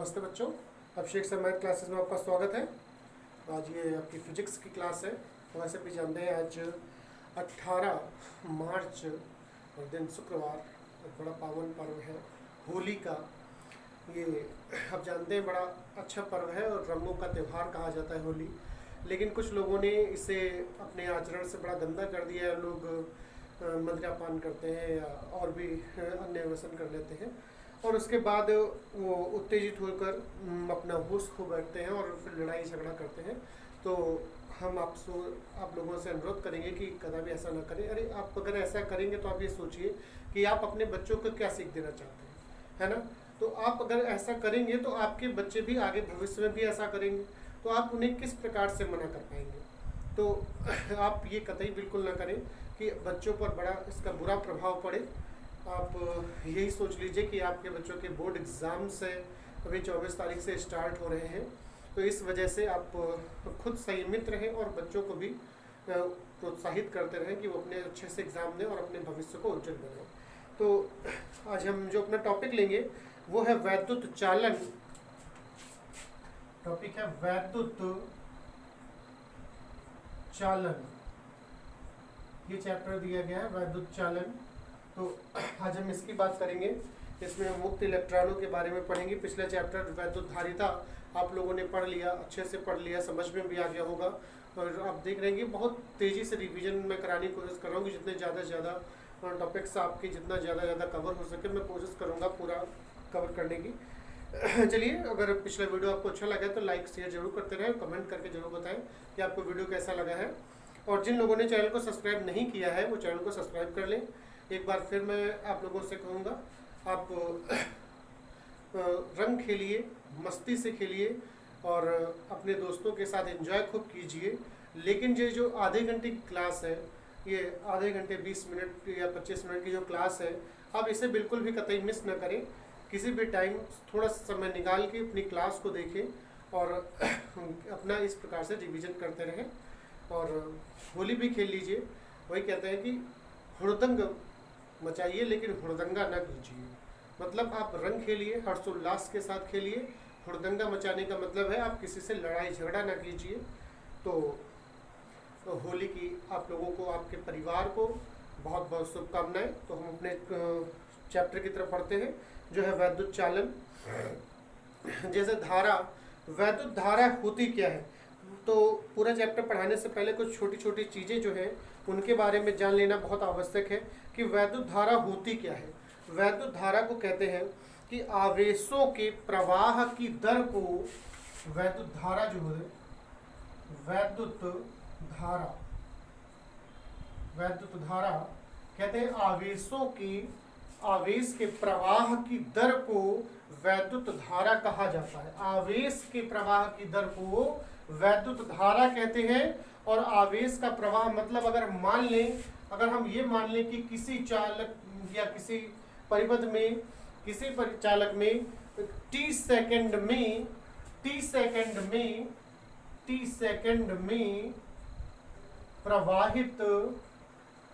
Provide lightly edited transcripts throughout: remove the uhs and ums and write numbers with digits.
नमस्ते बच्चों, अभिषेक sir math classes में आपका स्वागत है। आज ये आपकी फिजिक्स की क्लास है। तो वैसे भी जानते हैं आज 18 मार्च और दिन शुक्रवार, एक बड़ा पावन पर्व है होली का। ये आप जानते हैं बड़ा अच्छा पर्व है और रंगों का त्यौहार कहा जाता है होली। लेकिन कुछ लोगों ने इसे अपने आचरण से बड़ा गंदा कर दिया है। लोग मद्यपान करते हैं या और भी अन्य व्यसन कर लेते हैं और उसके बाद वो उत्तेजित होकर अपना होश खो बैठते हैं और फिर लड़ाई झगड़ा करते हैं। तो हम आप लोगों से अनुरोध करेंगे कि कदापि ऐसा ना करें। अरे आप अगर ऐसा करेंगे तो आप ये सोचिए कि आप अपने बच्चों को क्या सीख देना चाहते हैं, है ना। तो आप अगर ऐसा करेंगे तो आपके बच्चे भी आगे भविष्य में भी ऐसा करेंगे, तो आप उन्हें किस प्रकार से मना कर पाएंगे। तो आप ये कतई बिल्कुल ना करें कि बच्चों पर बड़ा इसका बुरा प्रभाव पड़े। आप यही सोच लीजिए कि आपके बच्चों के बोर्ड एग्ज़ाम्स है अभी 24 तारीख से स्टार्ट हो रहे हैं। तो इस वजह से आप खुद संयमित रहें और बच्चों को भी प्रोत्साहित करते रहें कि वो अपने अच्छे से एग्ज़ाम दें और अपने भविष्य को उज्जवल बनाएं। तो आज हम जो अपना टॉपिक लेंगे वो है वैद्युत चालन। टॉपिक है वैद्युत चालन। ये चैप्टर दिया गया है वैद्युत चालन। तो आज हम इसकी बात करेंगे। इसमें हम मुक्त इलेक्ट्रॉनों के बारे में पढ़ेंगे। पिछला चैप्टर वैद्युत धारिता आप लोगों ने पढ़ लिया, अच्छे से पढ़ लिया, समझ में भी आ गया होगा। और आप देख रहे हैं कि बहुत तेज़ी से रिवीजन में कराने की कोशिश कर रहा हूँ कि जितने ज़्यादा से ज़्यादा टॉपिक्स आपके जितना ज़्यादा कवर हो सके मैं कोशिश करूँगा पूरा कवर करने की। चलिए, अगर पिछला वीडियो आपको अच्छा लगा तो लाइक शेयर जरूर करते रहें, कमेंट करके जरूर बताएं कि आपको वीडियो कैसा लगा है। और जिन लोगों ने चैनल को सब्सक्राइब नहीं किया है वो चैनल को सब्सक्राइब कर लें। एक बार फिर मैं आप लोगों से कहूँगा, आप रंग खेलिए, मस्ती से खेलिए और अपने दोस्तों के साथ एंजॉय खूब कीजिए। लेकिन ये जो आधे घंटे की क्लास है, ये आधे घंटे 20 मिनट या 25 मिनट की जो क्लास है, आप इसे बिल्कुल भी कतई मिस न करें। किसी भी टाइम थोड़ा समय निकाल के अपनी क्लास को देखें और अपना इस प्रकार से रिवीजन करते रहें और होली भी खेल लीजिए। वही कहते हैं कि हुड़दंग मचाइए लेकिन हुड़दंगा ना कीजिए। मतलब आप रंग खेलिए, हर्षोल्लास के साथ खेलिए। हुड़दंगा मचाने का मतलब है आप किसी से लड़ाई झगड़ा ना कीजिए। तो होली की आप लोगों को, आपके परिवार को बहुत बहुत शुभकामनाएं। तो हम अपने चैप्टर की तरफ पढ़ते हैं जो है वैद्युत चालन। जैसे धारा, वैद्युत धारा होती क्या है। तो पूरा चैप्टर पढ़ाने से पहले कुछ छोटी छोटी चीज़ें जो हैं उनके बारे में जान लेना बहुत आवश्यक है कि वैद्युत धारा होती क्या है। वैद्युत धारा को कहते हैं कि आवेशों के प्रवाह की दर को, वैद्युत धारा जो है, वैद्युत धारा कहते हैं आवेश के प्रवाह की दर को वैद्युत धारा कहा जाता है। आवेश के प्रवाह की दर को वैद्युत धारा कहते हैं। और आवेश का प्रवाह मतलब अगर हम ये मान लें कि किसी चालक या किसी परिपथ में, किसी परिचालक में 30 सेकंड में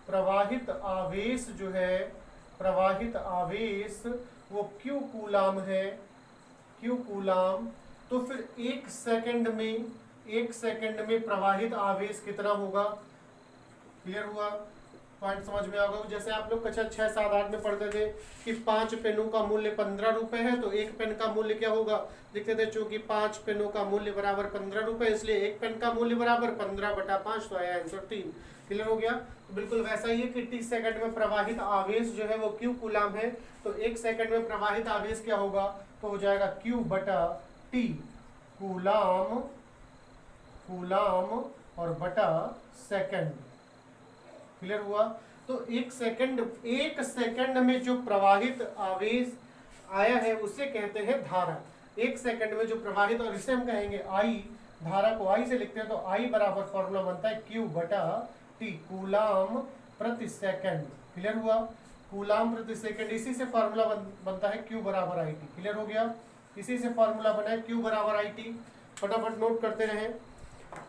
प्रवाहित आवेश जो है, प्रवाहित आवेश वो क्यू कूलाम है, क्यू कूलाम। तो फिर एक सेकंड में प्रवाहित आवेश कितना होगा। क्लियर हुआ, पॉइंट समझ में आ गया। जैसे आप लोग कक्षा 6, 7, 8 में पढ़ते थे कि 5 पेनों का मूल्य 15 रुपए है, तो एक पेन का मूल्य क्या होगा, लिखते थे चूंकि 5 पेनों का मूल्य बराबर 15 रुपए, इसलिए एक पेन का मूल्य बराबर 15/5, तो आया आंसर 3। क्लियर हो गया। तो बिल्कुल वैसा ही है कि 30 सेकंड में प्रवाहित आवेश जो है वो क्यू कूलाम है, तो एक सेकंड में प्रवाहित आवेश क्या होगा, तो हो जाएगा Q/T, कूलाम और बटा सेकंड। क्लियर हुआ। तो एक सेकंड में जो प्रवाहित आवेश आया है उसे कहते हैं धारा। एक सेकंड में जो प्रवाहित, और इसे हम कहेंगे I, धारा को I से लिखते हैं तो I बराबर फॉर्मूला बनता है Q/T, कूलाम प्रति सेकंड। क्लियर हुआ, कूलाम प्रति सेकंड। इसी से फॉर्मूला बनता है Q = IT। क्लियर हो गया, इसी से फॉर्मूला बना है Q = IT। फटाफट नोट करते रहें।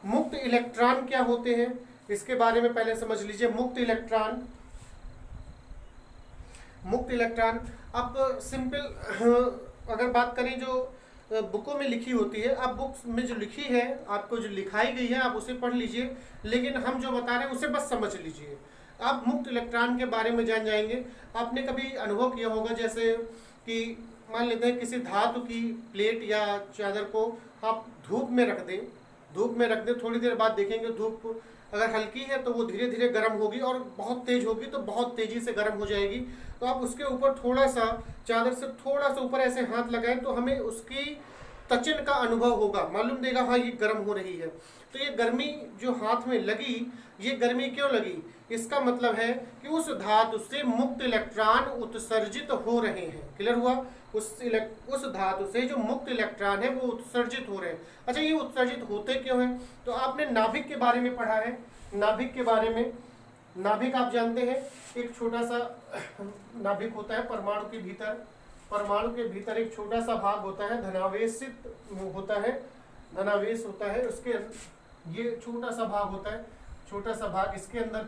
मुक्त इलेक्ट्रॉन क्या होते हैं इसके बारे में पहले समझ लीजिए। मुक्त इलेक्ट्रॉन अब सिंपल अगर बात करें जो बुकों में लिखी होती है। अब बुक्स में जो लिखी है, आपको जो लिखाई गई है आप उसे पढ़ लीजिए, लेकिन हम जो बता रहे हैं उसे बस समझ लीजिए। आप मुक्त इलेक्ट्रॉन के बारे में जान जाएंगे। आपने कभी अनुभव किया होगा जैसे कि मान लेते हैं किसी धातु की प्लेट या चादर को आप धूप में रख दें, थोड़ी देर बाद देखेंगे धूप अगर हल्की है तो वो धीरे धीरे गर्म होगी, और बहुत तेज होगी तो बहुत तेजी से गर्म हो जाएगी। तो आप उसके ऊपर थोड़ा सा, चादर से थोड़ा सा ऊपर ऐसे हाथ लगाएं तो हमें उसकी तचन का अनुभव होगा, मालूम देगा हाँ ये गर्म हो रही है। तो ये गर्मी जो हाथ में लगी, ये गर्मी क्यों लगी? इसका मतलब है कि उस धातु से मुक्त इलेक्ट्रॉन उत्सर्जित हो रहे हैं। क्लियर हुआ? उस धातु से जो मुक्त इलेक्ट्रॉन है वो उत्सर्जित हो रहे हैं। अच्छा, ये उत्सर्जित होते क्यों हैं? तो आपने नाभिक के बारे में पढ़ा है। नाभिक के बारे में, नाभिक आप जानते हैं एक छोटा सा नाभिक होता है परमाणु के भीतर। परमाणु के भीतर एक छोटा सा भाग होता है, धनावेशित होता है, धनावेश होता है। उसके ये छोटा सा भाग होता है, छोटा सा भाग, इसके अंदर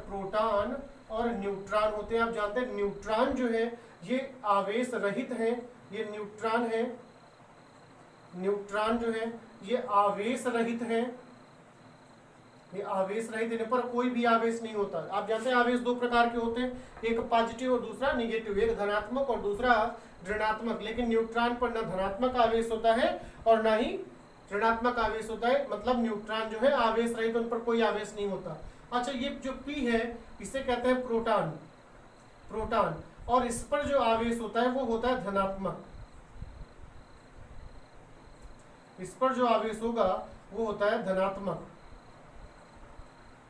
प्रोटॉन और न्यूट्रॉन होते हैं। आप जानते हैं न्यूट्रॉन जो है ये आवेश रहित है। ये न्यूट्रॉन है, न्यूट्रॉन जो है ये आवेश रहित है। ये आवेश रहित होने पर कोई भी आवेश नहीं होता। आप जानते हैं आवेश दो प्रकार के होते हैं, एक पॉजिटिव और दूसरा निगेटिव, एक धनात्मक और दूसरा ऋणात्मक। लेकिन न्यूट्रॉन पर न धनात्मक आवेश होता है और न ही ऋणात्मक आवेश होता है, मतलब न्यूट्रॉन जो है आवेश रहित, उन पर कोई आवेश नहीं होता। अच्छा, ये जो P है इसे कहते हैं प्रोटॉन, और इस पर जो आवेश होता है वो होता है धनात्मक। इस पर जो आवेश होगा वो होता है धनात्मक।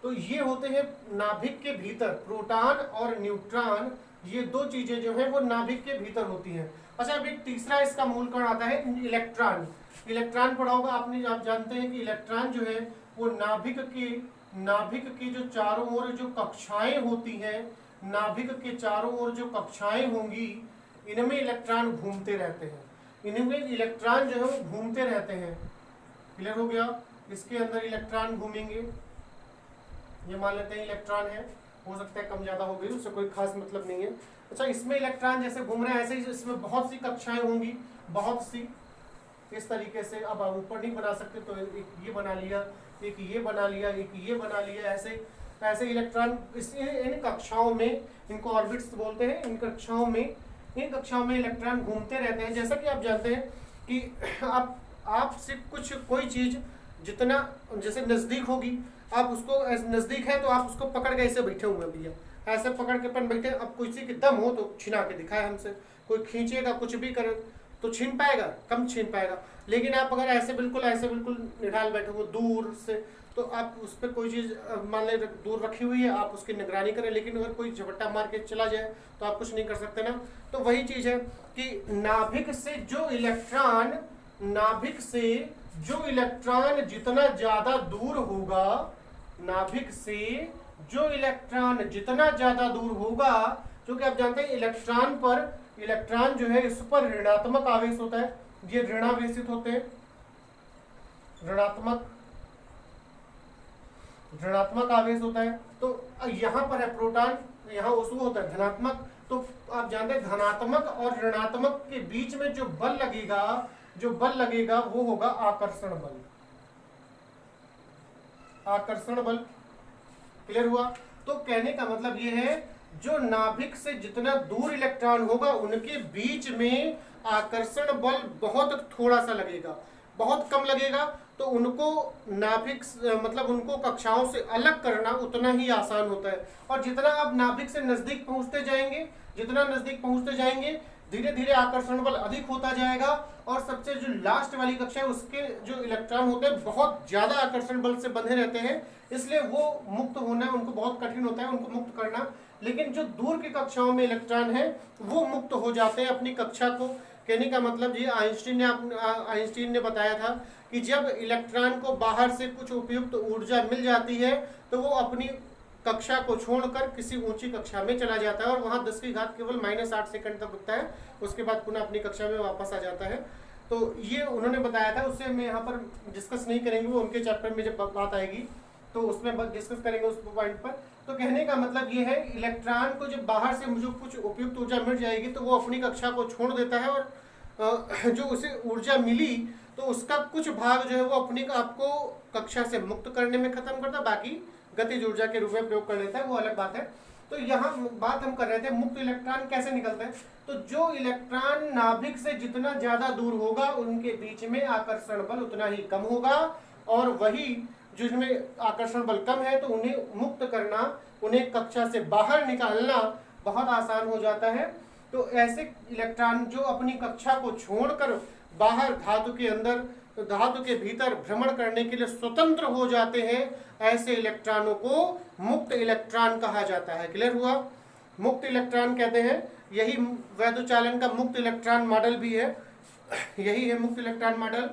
तो ये होते हैं नाभिक के भीतर, प्रोटॉन और न्यूट्रॉन, ये दो चीजें जो है वो नाभिक के भीतर होती हैं। अच्छा, अब एक तीसरा इसका मूल कण आता है इलेक्ट्रॉन। इलेक्ट्रॉन पढ़ा होगा आपने। आप जानते हैं कि इलेक्ट्रॉन जो है वो नाभिक की जो चारों ओर जो कक्षाएं होती हैं, नाभिक के चारों ओर जो कक्षाएं होंगी, इनमें इलेक्ट्रॉन घूमते रहते हैं। इनमें इलेक्ट्रॉन जो है वो घूमते रहते हैं। क्लियर हो गया? इसके अंदर इलेक्ट्रॉन घूमेंगे। ये मान लेते हैं इलेक्ट्रॉन है, हो सकता है कम ज्यादा हो गई, उससे कोई खास मतलब नहीं है। अच्छा, इसमें इलेक्ट्रॉन जैसे घूम रहे हैं ऐसे ही इसमें बहुत सी कक्षाएं होंगी, बहुत सी, इस तरीके से। अब आप ऊपर नहीं बना सकते तो एक ये बना लिया, एक ये बना लिया, एक ये बना लिया, ऐसे इलेक्ट्रॉन इन कक्षाओं में, इनको ऑर्बिट्स बोलते हैं, इन कक्षाओं में इलेक्ट्रॉन घूमते रहते हैं। जैसा कि आप जानते हैं कि आपसे कोई चीज जितना जैसे नजदीक होगी, आप उसको नजदीक है तो आप उसको पकड़ के ऐसे बैठे हुए हैं भैया, ऐसे पकड़ के अपन बैठे। अब किसी की दम हो तो छिना के दिखाए हमसे, कोई खींचेगा कुछ भी करे तो छीन पाएगा, कम छीन पाएगा। लेकिन आप अगर ऐसे बिल्कुल निढाल बैठे हो दूर से, तो आप उस पर कोई चीज़ मान ले दूर रखी हुई है, आप उसकी निगरानी करें, लेकिन अगर कोई झपट्टा मार के चला जाए तो आप कुछ नहीं कर सकते ना। तो वही चीज़ है कि नाभिक से जो इलेक्ट्रॉन जितना ज़्यादा दूर होगा, नाभिक से जो इलेक्ट्रॉन जितना ज़्यादा दूर होगा, क्योंकि आप जानते हैं इलेक्ट्रॉन जो है इस पर ऋणात्मक आवेश होता है, ये ऋणावेशित होते हैं, ऋणात्मक आवेश होता है। तो यहाँ पर है प्रोटॉन, यहाँ उसको होता है धनात्मक। तो आप जानते हैं धनात्मक और ऋणात्मक के बीच में जो बल लगेगा वो होगा आकर्षण बल। क्लियर हुआ? तो कहने का मतलब ये है जो नाभिक से जितना दूर इलेक्ट्रॉन होगा उनके बीच में आकर्षण बल बहुत थोड़ा सा लगेगा, बहुत कम लगेगा। तो उनको उनको कक्षाओं से अलग करना उतना ही आसान होता है। और जितना आप नाभिक से नजदीक पहुंचते जाएंगे, धीरे धीरे आकर्षण बल अधिक होता जाएगा। और सबसे जो लास्ट वाली कक्षा है उसके जो इलेक्ट्रॉन होते हैं बहुत ज्यादा आकर्षण बल से बंधे रहते हैं, इसलिए वो मुक्त होना उनको बहुत कठिन होता है, उनको मुक्त करना। लेकिन जो दूर की कक्षाओं में इलेक्ट्रॉन है वो मुक्त हो जाते हैं अपनी कक्षा को। कहने का मतलब ये आइंस्टीन ने बताया था कि जब इलेक्ट्रॉन को बाहर से कुछ उपयुक्त ऊर्जा मिल जाती है तो वो अपनी कक्षा को छोड़कर किसी ऊंची कक्षा में चला जाता है और वहाँ 10 की घात केवल -8 सेकंड तक रुकता है, उसके बाद पुनः अपनी कक्षा में वापस आ जाता है। तो ये उन्होंने बताया था, उससे हम यहाँ पर डिस्कस नहीं करेंगे, वो उनके चैप्टर में जब बात आएगी तो उसमें डिस्कस करेंगे उस पॉइंट पर। तो कहने का मतलब ये है इलेक्ट्रॉन को जब बाहर से मुझे कुछ उपयुक्त ऊर्जा मिल जाएगी तो वो अपनी कक्षा को छोड़ देता है और जो उसे ऊर्जा मिली तो उसका कुछ भाग जो है वो अपने आपको कक्षा से मुक्त करने में खत्म करता है, बाकी गतिज ऊर्जा के रूप में प्रयोग कर लेता है, वो अलग बात है। तो यहाँ बात हम कर रहे थे मुक्त इलेक्ट्रॉन कैसे निकलते हैं। तो जो इलेक्ट्रॉन नाभिक से जितना ज्यादा दूर होगा उनके बीच में आकर्षण बल उतना ही कम होगा, और वही जिनमें आकर्षण बल कम है तो उन्हें मुक्त करना, उन्हें कक्षा से बाहर निकालना बहुत आसान हो जाता है। तो ऐसे इलेक्ट्रॉन जो अपनी कक्षा को छोड़कर बाहर धातु के अंदर, धातु के भीतर भ्रमण करने के लिए स्वतंत्र हो जाते हैं, ऐसे इलेक्ट्रॉनों को मुक्त इलेक्ट्रॉन कहा जाता है। क्लियर हुआ? मुक्त इलेक्ट्रॉन कहते हैं, यही वैद्युत का मुक्त इलेक्ट्रॉन मॉडल भी है, यही है मुक्त इलेक्ट्रॉन मॉडल।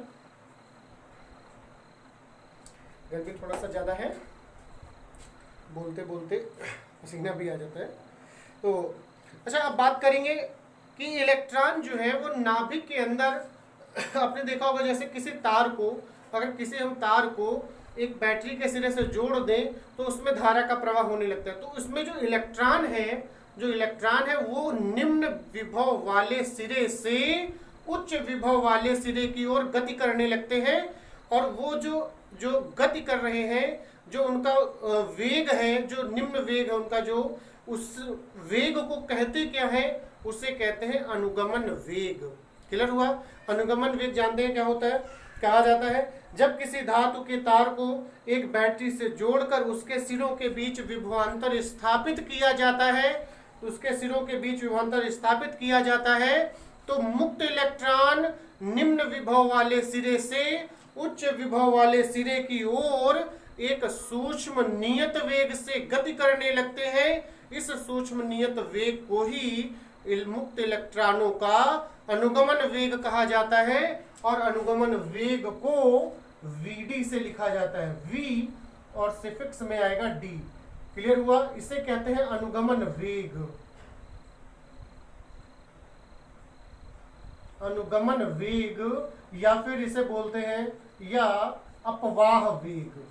गर्मी थोड़ा सा ज्यादा है, बोलते बोलते पसीना भी आ जाता है। तो अच्छा, अब बात करेंगे कि इलेक्ट्रॉन जो है वो नाभिक के अंदर, आपने देखा होगा जैसे किसी तार को, अगर किसी हम तार को एक बैटरी के सिरे से जोड़ दें तो उसमें धारा का प्रवाह होने लगता है। तो उसमें जो इलेक्ट्रॉन है वो निम्न विभव वाले सिरे से उच्च विभव वाले सिरे की ओर गति करने लगते हैं, और वो जो गति कर रहे हैं, जो उनका वेग है, जो निम्न वेग है उनका, जो उस वेग को कहते क्या है, उसे कहते हैं अनुगमन वेग। क्लियर हुआ? अनुगमन वेग जानते हैं क्या होता है? कहा जाता है जब किसी धातु के तार को एक बैटरी से जोड़कर उसके सिरों के बीच विभवांतर स्थापित किया जाता है, उसके सिरों के बीच विभवांतर स्थापित किया जाता है, तो मुक्त इलेक्ट्रॉन निम्न विभव वाले सिरे से उच्च विभव वाले सिरे की ओर एक सूक्ष्म नियत वेग से गति करने लगते हैं। इस सूक्ष्म नियत वेग को ही मुक्त इलेक्ट्रॉनों का अनुगमन वेग कहा जाता है, और अनुगमन वेग को Vd से लिखा जाता है, V और सिफिक्स में आएगा D। क्लियर हुआ? इसे कहते हैं अनुगमन वेग। अनुगमन वेग, या फिर इसे बोलते हैं या अपवाह वेग।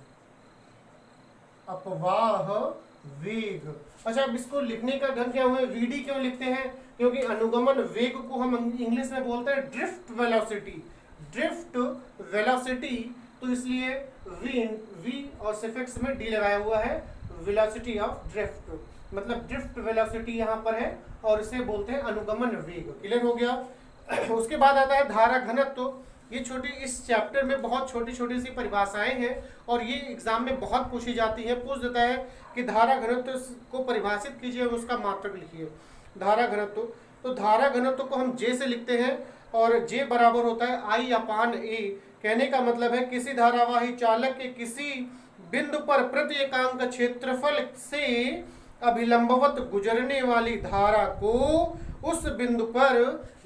अपवाह वेग। अच्छा, अब इसको लिखने का ढंग क्या हुआ? Vd क्यों लिखते हैं? क्योंकि अनुगमन वेग को हम इंग्लिश में बोलते हैं ड्रिफ्ट वेलोसिटी। ड्रिफ्ट वेलोसिटी, तो इसलिए V और सिफिक्स में D लगाया हुआ है, वेलोसिटी ऑफ ड्रिफ्ट, मतलब ड्रिफ्ट वेलोसिटी यहाँ पर है, और इसे बोलते हैं अनुगमन वेग। क्लियर हो गया? उसके बाद आता है धारा घनत्व। ये छोटी, इस चैप्टर में बहुत छोटी छोटी सी परिभाषाएं हैं, और ये एग्जाम में बहुत पूछी जाती है। पूछ देता है कि धारा घनत्व को परिभाषित कीजिए और उसका मात्रक लिखिए। धारा घनत्व, तो धारा घनत्व को हम J से लिखते हैं, और J बराबर होता है I/A। कहने का मतलब है किसी धारावाही चालक के किसी बिंदु पर प्रति एकांक क्षेत्रफल से अभिलंबवत गुजरने वाली धारा को उस बिंदु पर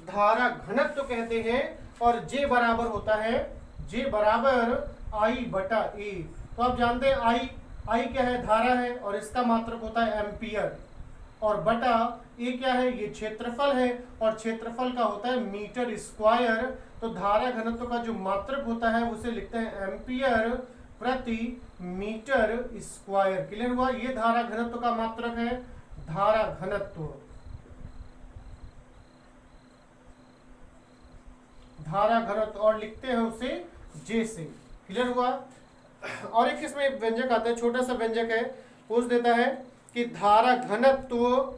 धारा घनत्व कहते हैं, और J बराबर होता है, J बराबर I/A। तो आप जानते हैं I क्या है? धारा है, और इसका मात्रक होता है एम्पियर, और बटा A क्या है? ये क्षेत्रफल है, और क्षेत्रफल का होता है मीटर स्क्वायर। तो धारा घनत्व का जो मात्रक होता है उसे लिखते हैं एम्पियर प्रति मीटर स्क्वायर। क्लियर हुआ? ये धारा घनत्व का मात्रक है, धारा घनत्व, धारा घनत्व, और लिखते हैं उसे J से। क्लियर हुआ? और एक इसमें व्यंजक आता है, छोटा सा व्यंजक है, पूछ देता है कि धारा घनत्व,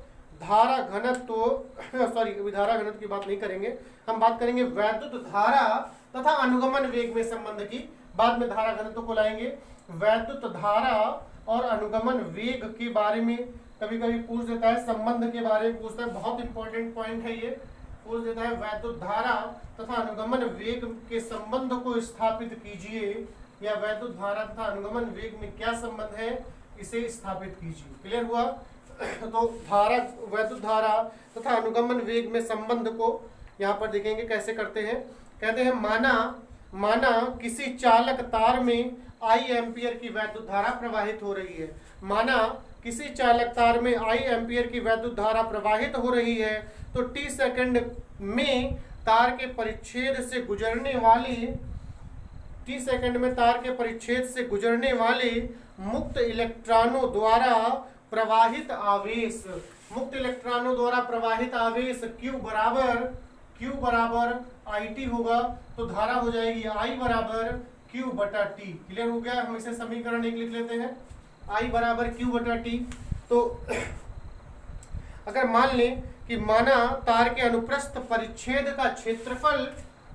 सॉरी धारा घनत्व की बात नहीं करेंगे, हम बात करेंगे वैद्युत धारा तथा अनुगमन वेग में संबंध की। बाद में धारा घनत्व को लाएंगे। वैद्युत धारा और अनुगमन वेग के बारे में कभी कभी पूछ देता है, संबंध के बारे में पूछता है, बहुत इंपॉर्टेंट पॉइंट है ये। पूछ देता है वैद्युत धारा तथा अनुगमन वेग के संबंध को स्थापित कीजिए, या वैद्युत धारा तथा अनुगमन वेग में क्या संबंध है, इसे स्थापित कीजिए। क्लियर हुआ? तो वैद्युत धारा तथा अनुगमन वेग में संबंध को यहाँ पर देखेंगे कैसे करते हैं। कहते हैं माना किसी चालक तार में I एम्पियर की वैद्युत धारा प्रवाहित हो रही है। माना किसी चालक तार में I एम्पियर की वैद्युत धारा प्रवाहित हो रही है, तो t सेकंड में तार के परिच्छेद से गुजरने वाले मुक्त इलेक्ट्रॉनों द्वारा प्रवाहित आवेश, Q बराबर Q बराबर IT होगा तो धारा हो जाएगी I बराबर Q बटा T। क्लियर हो गया? हम इसे समीकरण 1 लिख लेते हैं, I बराबर Q बटा T। तो अगर मान लें कि माना तार के अनुप्रस्थ परिच्छेद का क्षेत्रफल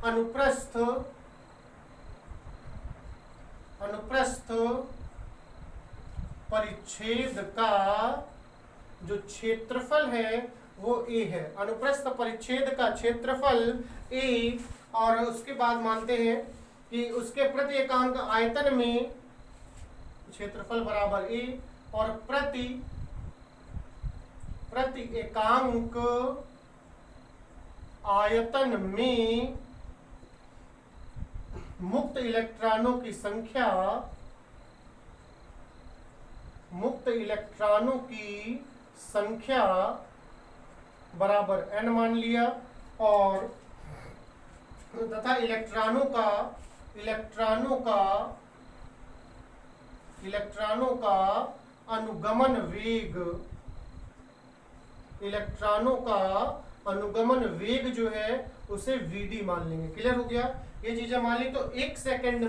अनुप्रस्थ परिच्छेद का जो क्षेत्रफल है वो A है। अनुप्रस्थ परिच्छेद का क्षेत्रफल A, और उसके बाद मानते हैं कि उसके प्रति एकांक आयतन में क्षेत्रफल बराबर A, और प्रति एकांक आयतन में मुक्त इलेक्ट्रॉनों की संख्या बराबर n मान लिया, और तथा इलेक्ट्रॉनों का अनुगमन वेग जो है उसे vd मान लेंगे। क्लियर हो गया? ये चीजें मान ली तो 1 सेकंड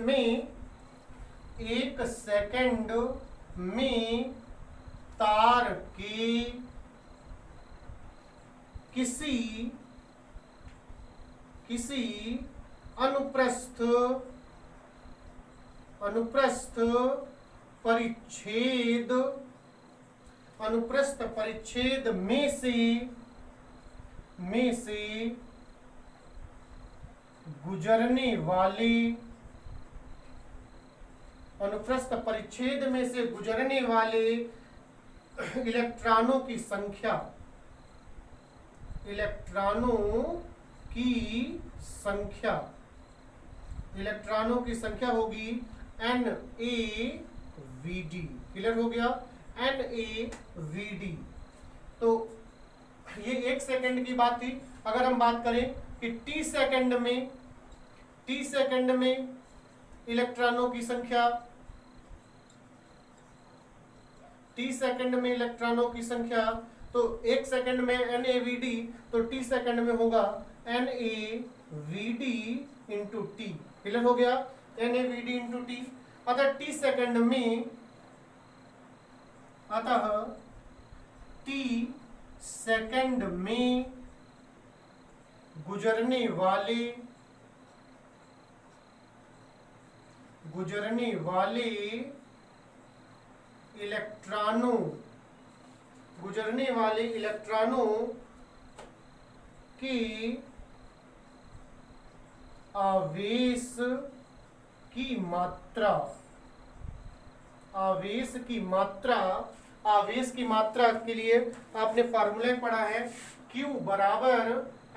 में तार के किसी अनुप्रस्थ परिच्छेद में से गुजरने वाले इलेक्ट्रॉनों की संख्या होगी NaVd। क्लियर हो गया? NaVd। तो ये 1 सेकंड की बात थी। अगर हम बात करें कि t सेकंड में इलेक्ट्रॉनों की संख्या, तो 1 सेकंड में NaVd, तो t सेकंड में होगा NaVd इंटू टी। क्लियर हो गया? NaVd into T. अतः t सेकंड में गुजरने वाले इलेक्ट्रॉनों की आवेश की मात्रा के लिए आपने फार्मूला पढ़ा है Q बराबर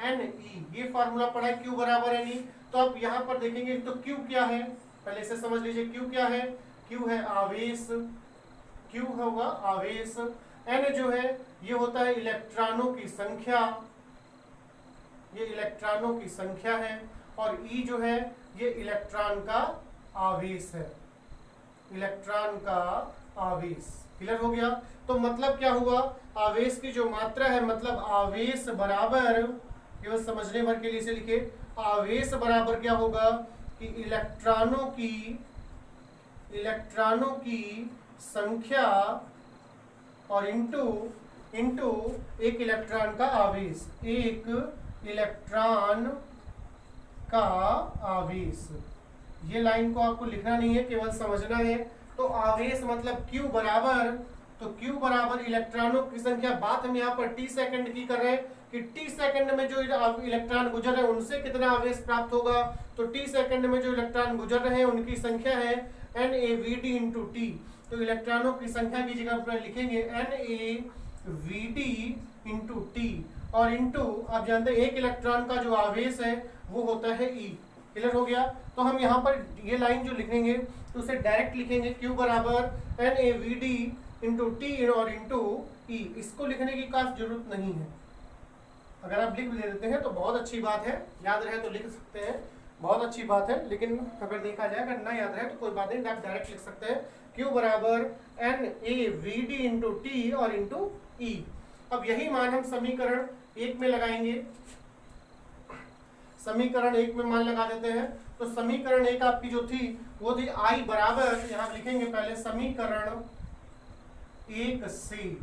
NE। ये फार्मूला पढ़ा है Q बराबर NE। तो आप यहाँ पर देखेंगे तो Q क्या है, पहले से समझ लीजिए Q क्या है। Q है आवेश, Q होगा आवेश। N जो है ये होता है इलेक्ट्रॉनों की संख्या, है, और E जो है ये इलेक्ट्रॉन का आवेश। क्लियर हो गया? तो मतलब क्या हुआ, आवेश की जो मात्रा है, मतलब आवेश बराबर, केवल समझने भर के लिए इसे लिखे, आवेश बराबर क्या होगा कि इलेक्ट्रॉनों की संख्या और इंटू एक इलेक्ट्रॉन का आवेश, ये लाइन को आपको लिखना नहीं है, केवल समझना है। तो आवेश मतलब Q बराबर इलेक्ट्रॉनों की संख्या। बात हम यहाँ पर t सेकंड की कर रहे हैं कि t सेकंड में जो इलेक्ट्रॉन गुजर रहे हैं उनसे कितना आवेश प्राप्त होगा। तो t सेकंड में जो इलेक्ट्रॉन गुजर रहे हैं उनकी संख्या है NaVd इंटू टी। तो इलेक्ट्रॉनों की संख्या की जगह पर लिखेंगे NaVd इंटू टी, और इंटू आप जानते हैं एक इलेक्ट्रॉन का जो आवेश है वो होता है E। क्लियर हो गया? तो हम यहाँ पर ये लाइन जो लिखेंगे तो उसे डायरेक्ट लिखेंगे Q बराबर NaVd इंटू टी और इंटू E। इसको लिखने की खास जरूरत नहीं है, अगर आप लिख भी देते हैं तो बहुत अच्छी बात है, याद रहे तो लिख सकते हैं, बहुत अच्छी बात है। लेकिन अगर देखा जाए अगर ना याद रहे तो कोई बात नहीं, आप डायरेक्ट लिख सकते हैं Q बराबर NaVd इंटू टी और इंटू E। अब यही मान हम समीकरण 1 में लगाएंगे। समीकरण 1 में मान लगा देते हैं। तो समीकरण 1 आपकी जो थी वो थी I बराबर, यहां लिखेंगे पहले समीकरण 1 से,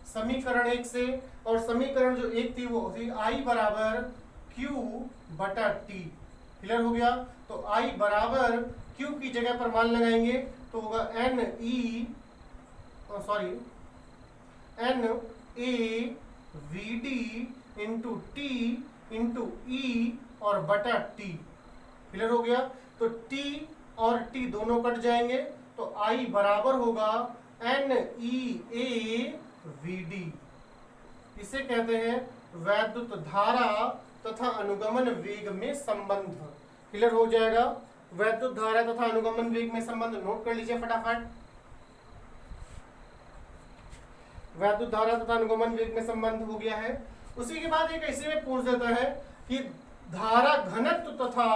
समीकरण 1 से, और समीकरण जो 1 थी वो थी I बराबर Q बटा T। क्लियर हो गया? तो I बराबर Q की जगह पर मान लगाएंगे तो होगा NA VD into T into E और बटा T। क्लियर हो गया? तो T और T दोनों कट जाएंगे तो I बराबर होगा NEA VD। इसे कहते हैं वैद्युत धारा तथा अनुगमन वेग में संबंध। क्लियर हो जाएगा? वैद्युत धारा तथा अनुगमन वेग में संबंध नोट कर लीजिए फटाफट। वैद्युत धारा तथा अनुगमन वेग में संबंध हो गया है। उसी के बाद एक ऐसे में पूछ देता है कि धारा घनत्व तथा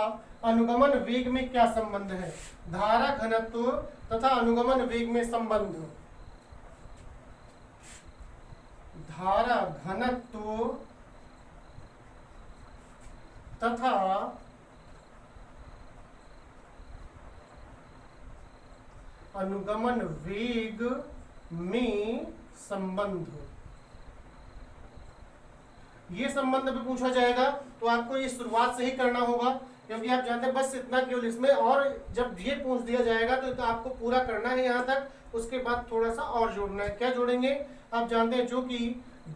अनुगमन वेग में क्या संबंध है। धारा घनत्व तथा अनुगमन वेग में संबंध, धारा घनत्व तथा अनुगमन वेग में संबंध, ये संबंध भी पूछा जाएगा। तो आपको ये शुरुआत से ही करना होगा, क्योंकि आप जानते हैं बस इतना केवल इसमें, और जब ये पूछ दिया जाएगा तो आपको पूरा करना है यहाँ तक। उसके बाद थोड़ा सा और जोड़ना है। क्या जोड़ेंगे? आप जानते हैं जो कि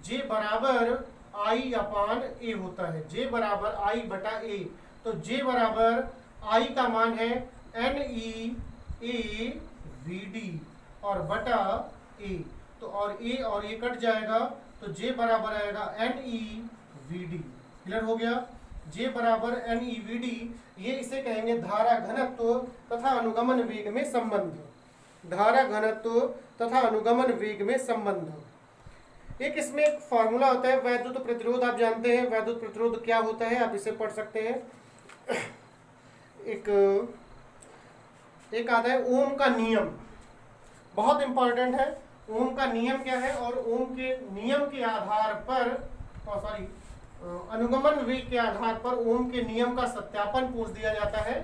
J बराबर I अपान A होता है, J बराबर I बटा A। तो J बराबर I का मान है NEA VD और बटा A। तो और A और ये कट जाएगा तो J बराबर आएगा NEVD। क्लियर हो गया? J बराबर NEVD, ये इसे कहेंगे धारा घनत्व तथा अनुगमन वेग में संबंध। धारा घनत्व तथा अनुगमन वेग में संबंध। एक इसमें एक फॉर्मूला होता है वैद्युत प्रतिरोध। आप जानते हैं वैद्युत प्रतिरोध क्या होता है, आप इसे पढ़ सकते हैं। एक आता है ओम का नियम, बहुत इंपॉर्टेंट है। ओम का नियम क्या है, और ओम के नियम के आधार पर, अनुगमन वेग के आधार पर ओम के नियम का सत्यापन पूछ दिया जाता है।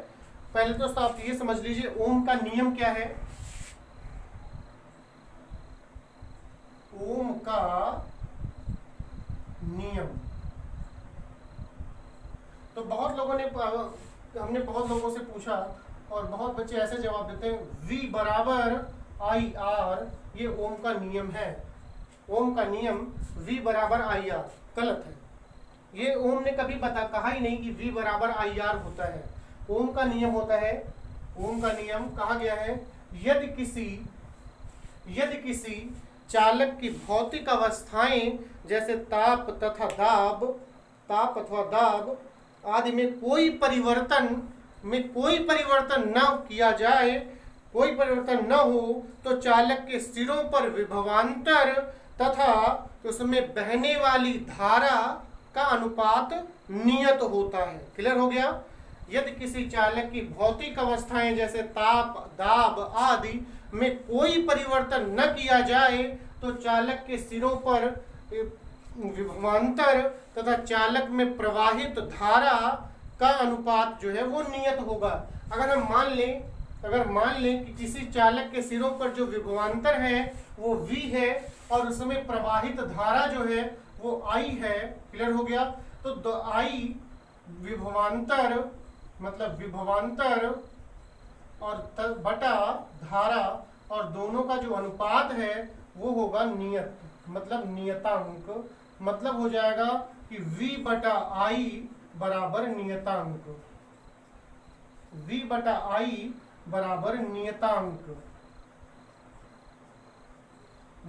पहले तो आप ये समझ लीजिए ओम का नियम क्या है। ओम का नियम, तो बहुत लोगों ने, हमने बहुत लोगों से पूछा और बहुत बच्चे ऐसे जवाब देते हैं V बराबर IR, ये ओम का नियम है। ओम का नियम V बराबर IR गलत है। ये ओम ने कभी कहा ही नहीं कि V बराबर IR होता है। ओम का नियम होता है, ओम का नियम कहा गया है यदि किसी चालक की भौतिक अवस्थाएं जैसे ताप अथवा दाब आदि में कोई परिवर्तन न किया जाए, कोई परिवर्तन न हो, तो चालक के सिरों पर विभवांतर तथा उसमें बहने वाली धारा का अनुपात नियत होता है। क्लियर हो गया? यदि किसी चालक की भौतिक अवस्थाएं जैसे ताप दाब आदि में कोई परिवर्तन न किया जाए तो चालक के सिरों पर विभवांतर तथा चालक में प्रवाहित धारा का अनुपात जो है वो नियत होगा। अगर मान लें कि किसी चालक के सिरों पर जो विभवांतर है वो V है और उसमें प्रवाहित धारा जो है वो I है। क्लियर हो गया? तो I विभवांतर मतलब विभवांतर और बटा धारा और दोनों का जो अनुपात है वो होगा नियत, मतलब नियतांक। मतलब हो जाएगा कि V बटा I बराबर नियतांक, V बटा I बराबर नियतांक।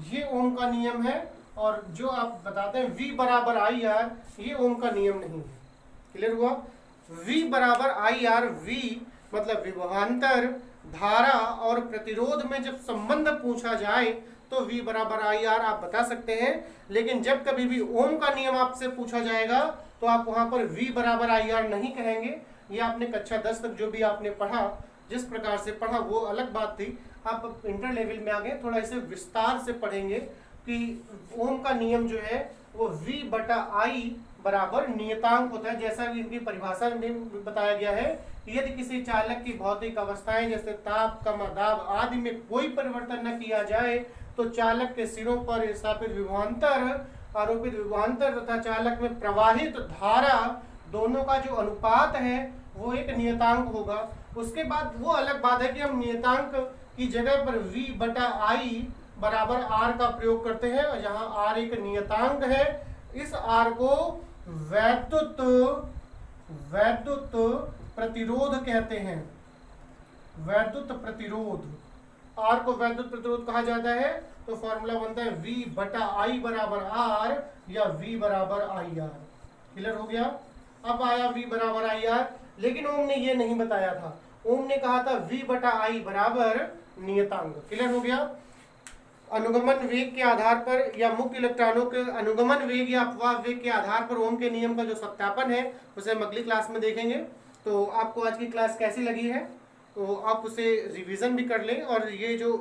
ये ओम का नियम है। और जो आप बताते हैं V बराबर IR, ये ओम का नियम नहीं है। क्लियर हुआ? V बराबर IR, V मतलब विभवांतर, धारा और प्रतिरोध में जब संबंध पूछा जाए तो V बराबर IR आप बता सकते हैं। लेकिन जब कभी भी ओम का नियम आपसे पूछा जाएगा तो आप वहां पर V बराबर IR नहीं कहेंगे। ये आपने कक्षा 10 तक जो भी आपने पढ़ा, जिस प्रकार से पढ़ा वो अलग बात थी। आप इंटर लेवल में आ गए, थोड़ा इसे विस्तार से पढ़ेंगे कि ओम का नियम जो है वो v बटा i बराबर नियतांक होता है, जैसा कि इनकी परिभाषा में बताया गया है। यदि किसी चालक की भौतिक अवस्थाएं जैसे ताप, दाब आदि में कोई परिवर्तन न किया जाए तो चालक के सिरों पर स्थापित विभवांतर, आरोपित विभवांतर तथा चालक में प्रवाहित धारा दोनों का जो अनुपात है वो एक नियतांक होगा। उसके बाद वो अलग बात है कि हम नियतांक की जगह पर v बटा i बराबर r का प्रयोग करते हैं, और जहां r एक नियतांक है, इस r को वैद्युत प्रतिरोध कहते हैं। वैद्युत प्रतिरोध, r को वैद्युत प्रतिरोध कहा जाता है। तो फॉर्मूला बनता है v बटा i बराबर r या v बराबर i r। क्लियर हो गया? अब आया v बराबर i r, लेकिन ओम ने ये नहीं बताया था। ओम ने कहा था v बटा i बराबर नियतांक। क्लियर हो गया? अनुगमन वेग के आधार पर या मुक्त इलेक्ट्रॉनों के अनुगमन वेग या अपवाह वेग के आधार पर ओम के नियम का जो सत्यापन है उसे हम अगली क्लास में देखेंगे। तो आपको आज की क्लास कैसी लगी है तो आप उसे रिवीजन भी कर लें, और ये जो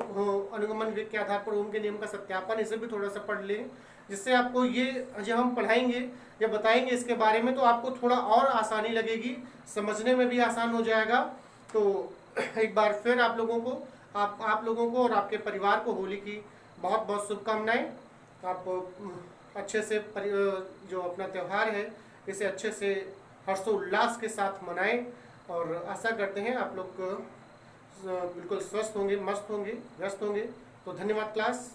अनुगमन वेग के आधार पर ओम के नियम का सत्यापन, इसे भी थोड़ा सा पढ़ लें, जिससे आपको ये जब हम पढ़ाएंगे या बताएंगे इसके बारे में तो आपको थोड़ा और आसानी लगेगी, समझने में भी आसान हो जाएगा। तो एक बार फिर आप लोगों को और आपके परिवार को होली की बहुत बहुत शुभकामनाएं। आप अच्छे से जो अपना त्यौहार है इसे अच्छे से हर्षोल्लास के साथ मनाएं, और आशा करते हैं आप लोग बिल्कुल स्वस्थ होंगे, मस्त होंगे, व्यस्त होंगे। तो धन्यवाद क्लास।